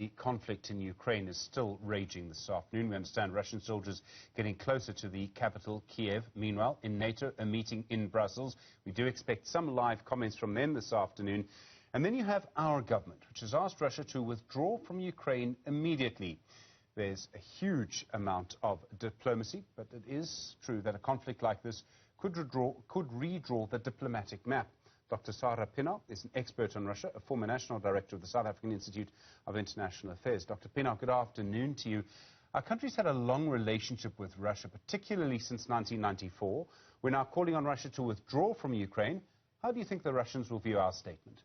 The conflict in Ukraine is still raging this afternoon. We understand Russian soldiers getting closer to the capital, Kiev. Meanwhile, in NATO, a meeting in Brussels. We do expect some live comments from them this afternoon. And then you have our government, which has asked Russia to withdraw from Ukraine immediately. There's a huge amount of diplomacy, but it is true that a conflict like this could redraw the diplomatic map. Dr. Sara Pienaar is an expert on Russia, a former national director of the South African Institute of International Affairs. Dr. Pienaar, good afternoon to you. Our country's had a long relationship with Russia, particularly since 1994. We're now calling on Russia to withdraw from Ukraine. How do you think the Russians will view our statement?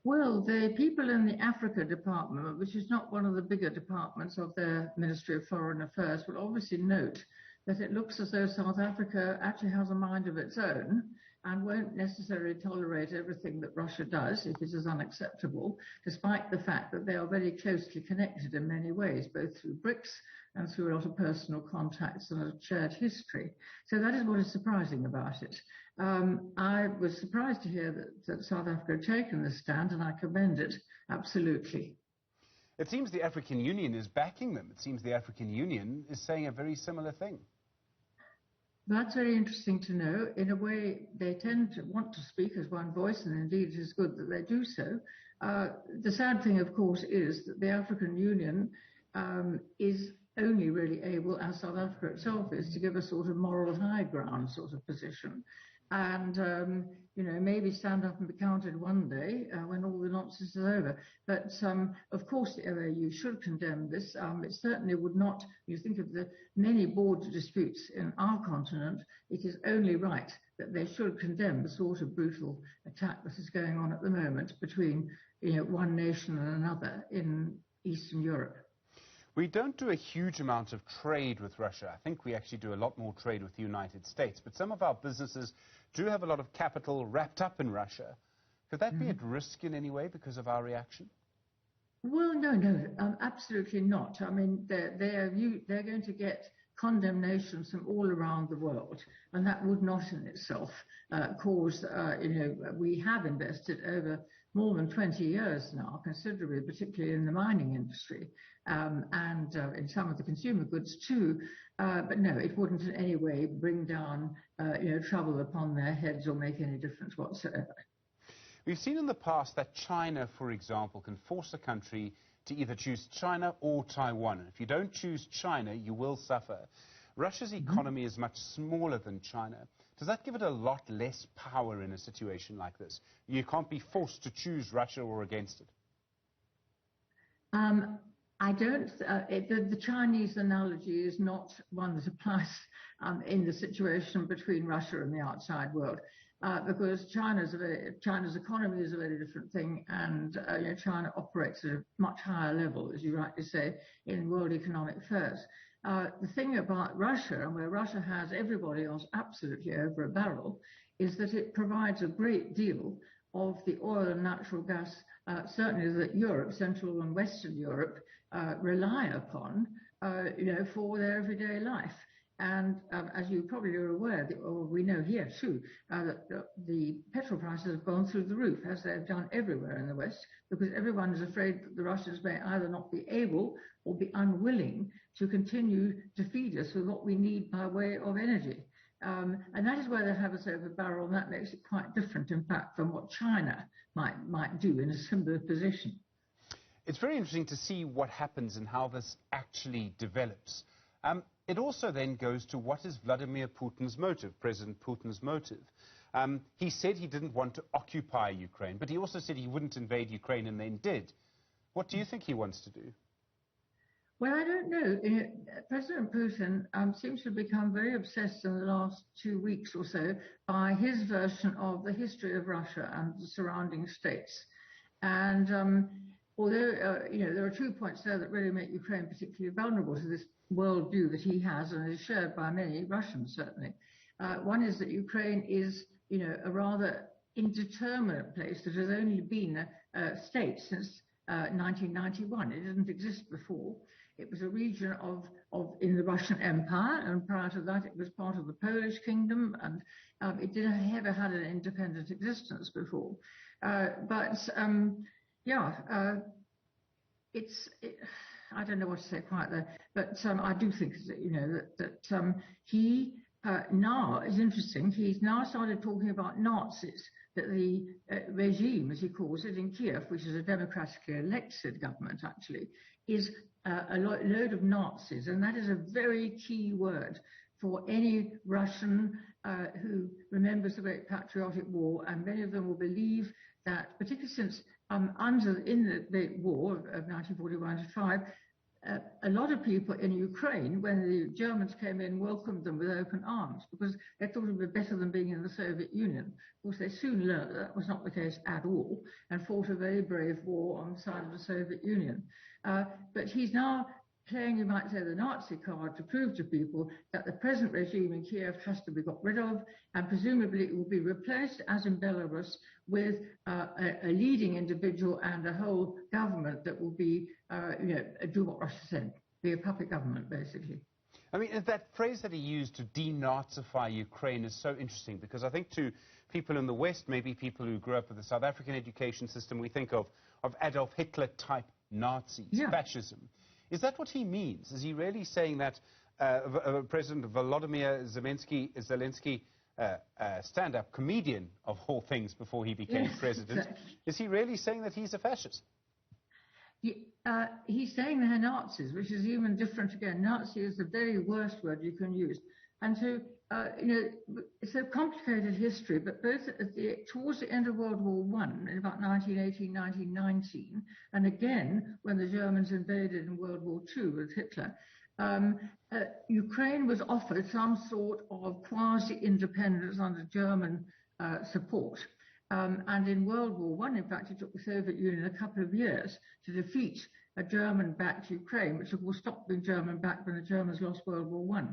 Well, the people in the Africa department, which is not one of the bigger departments of their Ministry of Foreign Affairs, will obviously note that it looks as though South Africa actually has a mind of its own and won't necessarily tolerate everything that Russia does if it is unacceptable, despite the fact that they are very closely connected in many ways, both through BRICS and through a lot of personal contacts and a shared history. So that is what is surprising about it. I was surprised to hear that South Africa had taken this stand, and I commend it absolutely. It seems the African Union is backing them. It seems the African Union is saying a very similar thing. That's very interesting to know. In a way, they tend to want to speak as one voice, and indeed it is good that they do so. The sad thing, of course, is that the African Union is only really able, as South Africa itself is, to give a sort of moral high ground sort of position. And, you know, maybe stand up and be counted one day when all the nonsense is over. But, of course, the OAU should condemn this. It certainly would not, you think of the many border disputes in our continent, it is only right that they should condemn the sort of brutal attack that is going on at the moment between, you know, one nation and another in Eastern Europe. We don't do a huge amount of trade with Russia. I think we actually do a lot more trade with the United States. But some of our businesses do have a lot of capital wrapped up in Russia. Could that be at risk in any way because of our reaction? Well, no, absolutely not. I mean, they're going to get condemnations from all around the world, and that would not in itself cause, you know, we have invested over more than 20 years now, considerably, particularly in the mining industry, and in some of the consumer goods too. But no, it wouldn't in any way bring down, you know, trouble upon their heads or make any difference whatsoever. We've seen in the past that China, for example, can force a country to either choose China or Taiwan. And if you don't choose China, you will suffer. Russia's economy is much smaller than China. Does that give it a lot less power in a situation like this? You can't be forced to choose Russia or against it. I don't, the Chinese analogy is not one that applies in the situation between Russia and the outside world, because China's economy is a very different thing, and you know, China operates at a much higher level, as you rightly say, in world economic affairs. The thing about Russia, and where Russia has everybody else absolutely over a barrel, is that it provides a great deal of the oil and natural gas, certainly that Europe, Central and Western Europe, rely upon, you know, for their everyday life. And as you probably are aware, or we know here too, that the petrol prices have gone through the roof, as they have done everywhere in the West, because everyone is afraid that the Russians may either not be able or be unwilling to continue to feed us with what we need by way of energy. And that is where they have us over the barrel, and that makes it quite different, in fact, from what China might do in a similar position. It's very interesting to see what happens and how this actually develops. It also then goes to what is Vladimir Putin's motive, President Putin's motive. He said he didn't want to occupy Ukraine, but he also said he wouldn't invade Ukraine and then did. What do you think he wants to do? Well, I don't know. President Putin seems to have become very obsessed in the last 2 weeks or so by his version of the history of Russia and the surrounding states. And although, you know, there are 2 points there that really make Ukraine particularly vulnerable to this worldview that he has and is shared by many Russians, certainly. One is that Ukraine is, you know, a rather indeterminate place that has only been a state since 1991. It didn't exist before. It was a region in the Russian Empire, and prior to that it was part of the Polish kingdom, and it didn't ever had an independent existence before. I don't know what to say quite there, but I do think that he now is interesting. He's now started talking about Nazis, that the regime, as he calls it, in Kiev, which is a democratically elected government actually, is a load of Nazis, and that is a very key word for any Russian who remembers the Great Patriotic War, and many of them will believe that, particularly since in the war of 1941-5, a lot of people in Ukraine, when the Germans came in, welcomed them with open arms because they thought it would be better than being in the Soviet Union. Of course, they soon learned that was not the case at all and fought a very brave war on the side of the Soviet Union. But he's now playing, you might say, the Nazi card to prove to people that the present regime in Kiev has to be got rid of, and presumably it will be replaced, as in Belarus, with a leading individual and a whole government that will be, do what Russia said, be a puppet government, basically. I mean, that phrase that he used, to denazify Ukraine, is so interesting, because I think to people in the West, maybe people who grew up with the South African education system, we think of Adolf Hitler-type Nazis, fascism. Is that what he means? Is he really saying that President Volodymyr Zelensky, stand-up comedian of all things before he became president, exactly. Is he really saying that he's a fascist? He's saying they're Nazis, which is even different again. Nazi is the very worst word you can use. And so, it's a complicated history, but both towards the end of World War I, in about 1918, 1919, and again when the Germans invaded in World War II with Hitler, Ukraine was offered some sort of quasi-independence under German support. And in World War I, in fact, it took the Soviet Union a couple of years to defeat a German-backed Ukraine, which of course stopped being German-backed when the Germans lost World War I.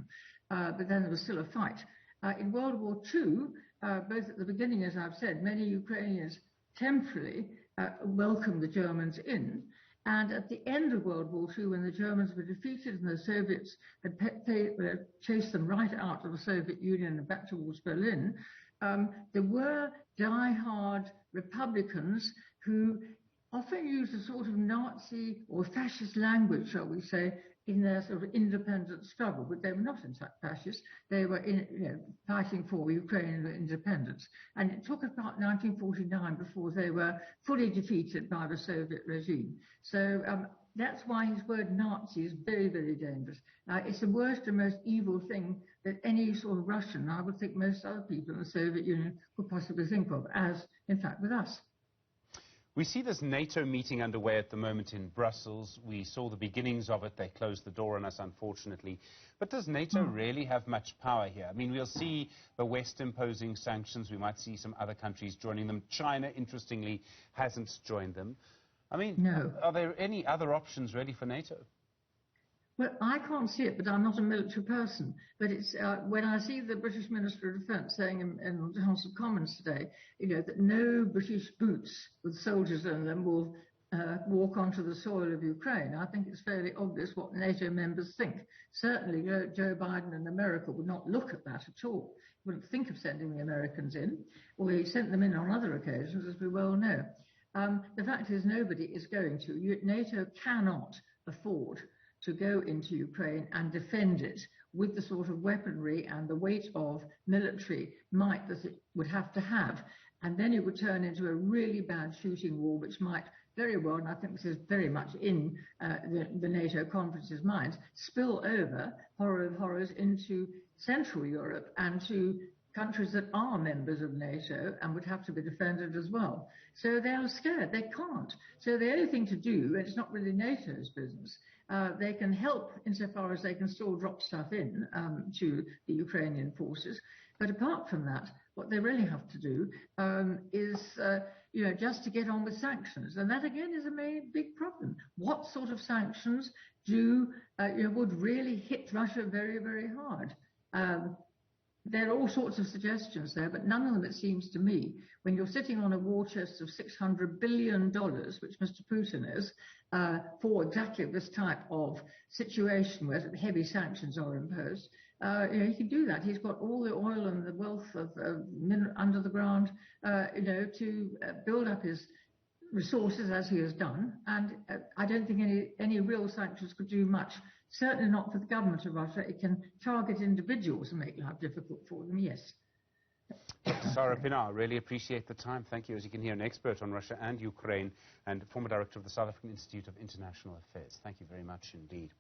But then there was still a fight. In World War II, both at the beginning, as I've said, many Ukrainians temporarily welcomed the Germans in. And at the end of World War II, when the Germans were defeated and the Soviets had chased them right out of the Soviet Union and back towards Berlin, there were die-hard Republicans who often used a sort of Nazi or fascist language, shall we say, in their sort of independent struggle, but they were not in fact fascists. They were fighting for Ukrainian independence. And it took about 1949 before they were fully defeated by the Soviet regime. So that's why his word Nazi is very, very dangerous. It's the worst and most evil thing that any sort of Russian, I would think most other people in the Soviet Union, could possibly think of, as in fact with us. We see this NATO meeting underway at the moment in Brussels. We saw the beginnings of it. They closed the door on us, unfortunately. But does NATO really have much power here? I mean, we'll see the West imposing sanctions. We might see some other countries joining them. China, interestingly, hasn't joined them. I mean, no. Are there any other options really for NATO? Well, I can't see it, but I'm not a military person. But it's when I see the British Minister of Defence saying in the House of Commons today, that no British boots with soldiers in them will walk onto the soil of Ukraine, I think it's fairly obvious what NATO members think. Certainly, Joe Biden and America would not look at that at all. Wouldn't think of sending the Americans in, or he sent them in on other occasions, as we well know. The fact is, nobody is going to. NATO cannot afford to go into Ukraine and defend it with the sort of weaponry and the weight of military might that it would have to have. And then it would turn into a really bad shooting war, which might very well, and I think this is very much in the NATO conference's minds, spill over, horror of horrors, into Central Europe and to countries that are members of NATO and would have to be defended as well. So they are scared. They can't. So the only thing to do, and it's not really NATO's business, they can help insofar as they can still drop stuff in to the Ukrainian forces. But apart from that, what they really have to do is, just to get on with sanctions. And that, again, is a big problem. What sort of sanctions would really hit Russia very, very hard? There are all sorts of suggestions there, but none of them, it seems to me, when you're sitting on a war chest of $600 billion, which Mr. Putin is, for exactly this type of situation where heavy sanctions are imposed, he can do that. He's got all the oil and the wealth of under the ground, to build up his resources as he has done, and I don't think any real sanctions could do much. Certainly not for the government of Russia. It can target individuals and make life difficult for them, yes. Dr. Sara Pienaar, really appreciate the time. Thank you. As you can hear, an expert on Russia and Ukraine and former director of the South African Institute of International Affairs. Thank you very much indeed.